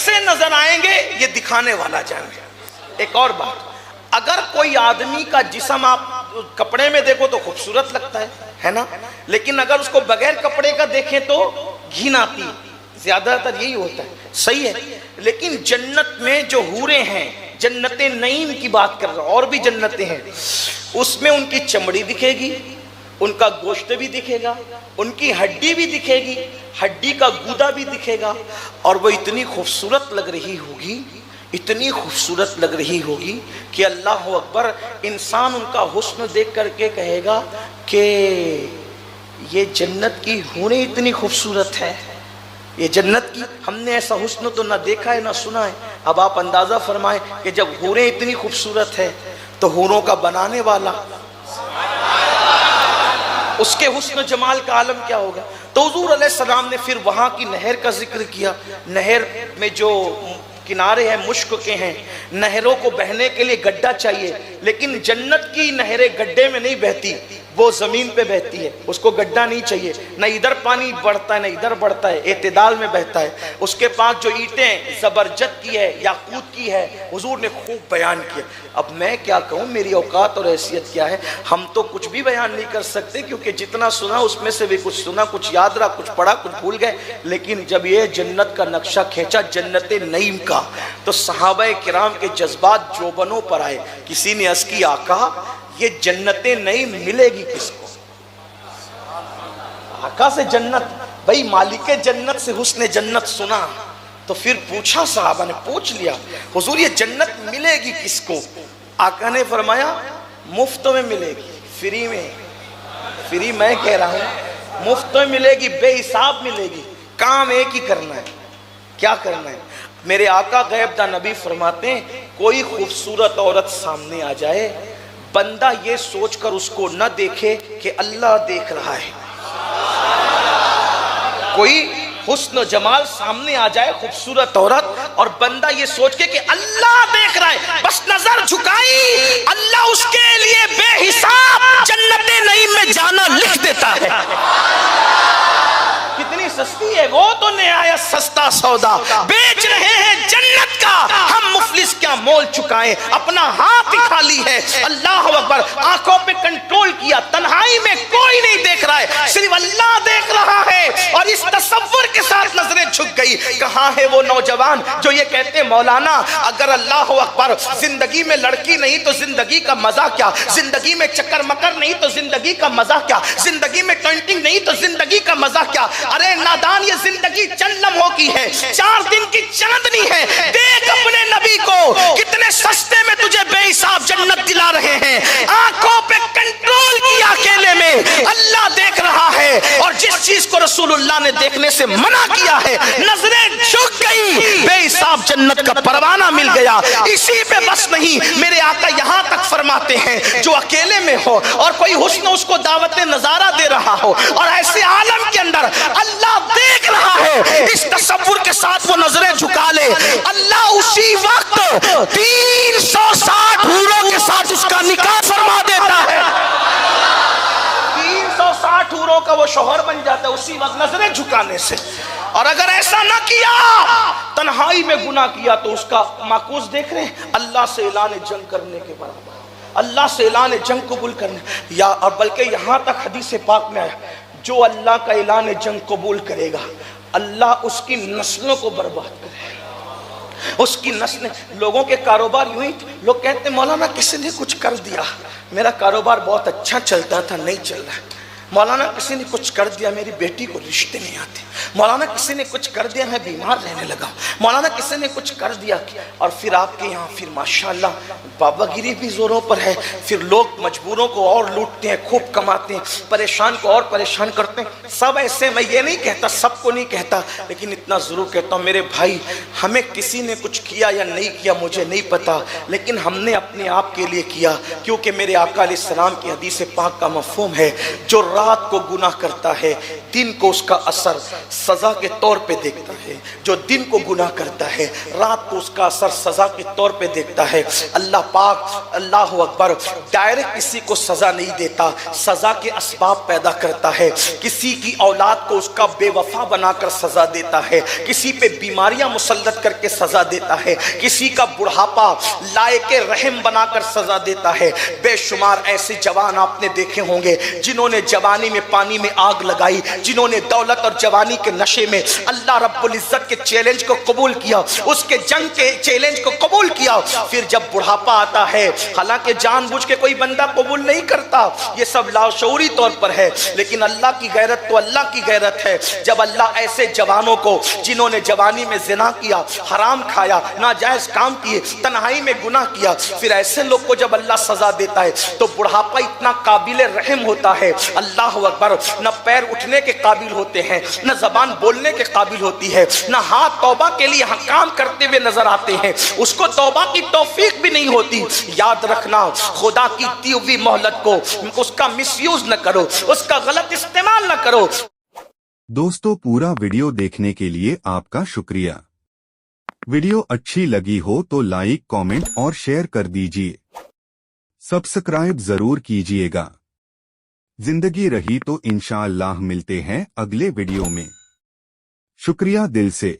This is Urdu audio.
کیسے نظر آئیں گے یہ دکھانے والا جانے. ایک اور بات، اگر کوئی آدمی کا جسم آپ کپڑے میں دیکھو تو خوبصورت لگتا ہے نا، لیکن اگر اس کو بغیر کپڑے کا دیکھیں تو گھن آتی ہے. زیادہ تر یہی ہوتا ہے، صحیح ہے. لیکن جنت میں جو حوریں ہیں، جنت نعیم کی بات کر رہا ہوں، اور بھی جنتیں ہیں، اس میں ان کی چمڑی دکھے گی، ان کا گوشت بھی دکھے گا، ان کی ہڈی بھی دکھے گی، ہڈی کا گودا بھی دکھے گا، اور وہ اتنی خوبصورت لگ رہی ہوگی، اتنی خوبصورت لگ رہی ہوگی کہ اللہ اکبر، انسان ان کا حسن دیکھ کر کے کہے گا کہ یہ جنت کی حوریں اتنی خوبصورت ہے. یہ جنت کی، ہم نے ایسا حسن تو نہ دیکھا ہے نہ سنا ہے. اب آپ اندازہ فرمائیں کہ جب حوریں اتنی خوبصورت ہے تو حوروں کا بنانے والا، اس کے حسن جمال کا عالم کیا ہوگا. تو حضور علیہ السلام نے پھر وہاں کی نہر کا ذکر کیا. نہر میں جو کنارے ہیں مشک کے ہیں، نہروں کو بہنے کے لیے گڈھا چاہیے، لیکن جنت کی نہریں گڈھے میں نہیں بہتی، وہ زمین پہ بہتی ہے، اس کو گڈھا نہیں چاہیے. نہ ادھر پانی بڑھتا ہے نہ ادھر بڑھتا ہے، اعتدال میں بہتا ہے. اس کے پاس جو اینٹیں زبرجد کی ہے، یاقوت کی ہے، حضور نے خوب بیان کیا. اب میں کیا کہوں، میری اوقات اور حیثیت کیا ہے، ہم تو کچھ بھی بیان نہیں کر سکتے، کیونکہ جتنا سنا اس میں سے بھی کچھ سنا، کچھ یاد رہا، کچھ پڑھا، کچھ بھول گئے. لیکن جب یہ جنت کا نقشہ کھینچا جنت نعیم کا، تو صحابہ کرام کے جذبات جوبنوں پر آئے. کسی نے عرض کی آقا یہ جنت نعیم ملے گی کس کو؟ آقا سے جنت، بھئی مالک جنت سے حسن جنت سنا تو پھر پوچھا، صحابہ نے پوچھ لیا حضور یہ جنت ملے گی کس کو؟ آقا نے فرمایا مفت میں ملے گی، فری میں. فری میں کہہ رہا ہوں، مفت میں ملے گی، بے حساب ملے گی. کام ایک ہی کرنا ہے. کیا کرنا ہے؟ میرے آقا غیب دا نبی فرماتے ہیں کوئی خوبصورت عورت سامنے آ جائے، بندہ یہ سوچ کر اس کو نہ دیکھے کہ اللہ دیکھ رہا ہے. کوئی حسن و جمال سامنے آ جائے، خوبصورت عورت، اور بندہ یہ سوچ کے کہ اللہ دیکھ رہا ہے، بس نظر جھکائی، اللہ اس کے لیے بے حساب جنت نعیم میں جانا لکھ دیتا ہے. کتنی سستی ہے وہ تو نہایت سستا سودا. بیچ رہے ہیں جنت کا، ہم مفلس کیا مول چکائیں، اپنا ہاتھ خالی ہے. اللہ اکبر. آنکھوں پہ کنٹرول کیا، تنہائی میں کوئی نہیں دیکھ رہا ہے، صرف اللہ دیکھ رہا ہے. اور اس تصور کے ساتھ نظریں جھک گئی. کہاں ہے وہ نوجوان جو یہ کہتے مولانا اگر اللہ اکبر زندگی میں لڑکی نہیں تو زندگی کا مزہ کیا، زندگی میں چکر مکر نہیں تو زندگی کا مزہ کیا، زندگی میں ٹوئنٹنگ نہیں تو زندگی کا مزہ کیا. ارے نادان، یہ زندگی چند لمحوں کی ہے، 4 دن کی چاندنی ہے. دیکھ اپنے نبی کو کتنے سستے میں تجھے بے حساب جنت دلا رہے ہیں. آنکھوں پہ کنٹرول کیا، اکیلے میں اللہ دیکھ رہا ہے. اور جس چیز کو رسول اللہ نے دیکھنے سے منع کیا ہے، نظریں جھک گئی، بے حساب جنت کا پروانہ مل گیا. اسی پہ بس نہیں، میرے آقا یہاں تک فرماتے ہیں جو اکیلے میں ہو اور کوئی حسن اس کو دعوت نظارہ دے رہا ہو، اور ایسے عالم کے اندر اللہ دیکھ رہا ہے، اس تصور کے ساتھ وہ نظریں جھکا لے، اللہ اسی وقت 360 حوروں کے ساتھ اس کا نکاح فرما دیتا ہے. 360 حوروں کا وہ شوہر بن جاتا ہے اسی وقت نظریں جھکانے سے. اور اگر ایسا نہ کیا، تنہائی میں گناہ کیا، تو اس کا معکوس دیکھ رہے ہیں، اللہ سے اعلان جنگ کرنے کے برابر، اللہ سے اعلان جنگ قبول کرنے. یا اور بلکہ یہاں تک حدیث پاک میں آیا جو اللہ کا اعلان جنگ قبول کرے گا اللہ اس کی نسلوں کو برباد کرے گا. اس کی نسلیں، لوگوں کے کاروبار یوں ہی، لوگ کہتے ہیں مولانا کسی نے کچھ کر دیا، میرا کاروبار بہت اچھا چلتا تھا نہیں چل رہا ہے. مولانا کسی نے کچھ کر دیا، میری بیٹی کو رشتے نہیں آتے. مولانا کسی نے کچھ کر دیا، میں بیمار رہنے لگا. مولانا کسی نے کچھ کر دیا. اور پھر آپ کے یہاں پھر ماشاءاللہ بابا گیری بھی زوروں پر ہے. پھر لوگ مجبوروں کو اور لوٹتے ہیں، خوب کماتے ہیں، پریشان کو اور پریشان کرتے ہیں. سب ایسے، میں یہ نہیں کہتا، سب کو نہیں کہتا، لیکن اتنا ضرور کہتا ہوں میرے بھائی، ہمیں کسی نے کچھ کیا یا نہیں کیا مجھے نہیں پتا، لیکن ہم نے اپنے آپ کے لیے کیا. کیونکہ میرے آقا علیہ السلام کی حدیث پاک کا مفہوم ہے جو رات کو گناہ کرتا ہے دن کو اس کا اثر سزا کے طور پہ دیکھتا ہے، جو دن کو گناہ کرتا ہے رات کو اس کا اثر سزا کے طور پہ دیکھتا ہے۔ اللہ پاک اللہ اکبر ڈائریکٹ کسی کو سزا نہیں دیتا، سزا کے اسباب پیدا کرتا ہے۔ کسی کی اولاد کو اس کا بے وفا بنا کر سزا دیتا ہے، کسی پہ بیماریاں مسلط کر کے سزا دیتا ہے، کسی کا بڑھاپا لائق رحم بنا کر سزا دیتا ہے۔ بے شمار ایسے جوان آپ نے دیکھے ہوں گے جنہوں نے جوانی میں پانی میں آگ لگائی، جنہوں نے دولت اور جوانی کے نشے میں اللہ رب العزت کے چیلنج کو قبول کیا، اس کے جنگ کے چیلنج کو قبول کیا، پھر جب بڑھاپا آتا ہے، حالانکہ جان بوجھ کے کوئی بندہ قبول نہیں کرتا، یہ سب لاشعوری طور پر ہے، لیکن اللہ کی غیرت تو اللہ کی غیرت ہے۔ جب اللہ ایسے جوانوں کو جنہوں نے جوانی میں زنا کیا، حرام کھایا، ناجائز کام کیے، تنہائی میں گناہ کیا، پھر ایسے لوگ کو جب اللہ سزا دیتا ہے تو بڑھاپا اتنا قابل رحم ہوتا ہے، اللہ اکبر، نہ پیر اٹھنے کے قابل ہوتے ہیں، نہ زبان بولنے کے قابل ہوتی ہے، نہ ہاتھ توبہ کے لیے کام کرتے ہوئے نظر آتے ہیں، اس کو توبہ کی توفیق بھی نہیں ہوتی۔ یاد رکھنا خدا کی دی ہوئی مہلت کو اس کا مس یوز نہ کرو، اس کا غلط استعمال نہ کرو۔ دوستو پورا ویڈیو دیکھنے کے لیے آپ کا شکریہ۔ ویڈیو اچھی لگی ہو تو لائک، کامنٹ اور شیئر کر دیجئے۔ سبسکرائب ضرور کیجئے گا۔ زندگی رہی تو انشاءاللہ ملتے ہیں اگلے ویڈیو میں۔ شکریہ دل سے۔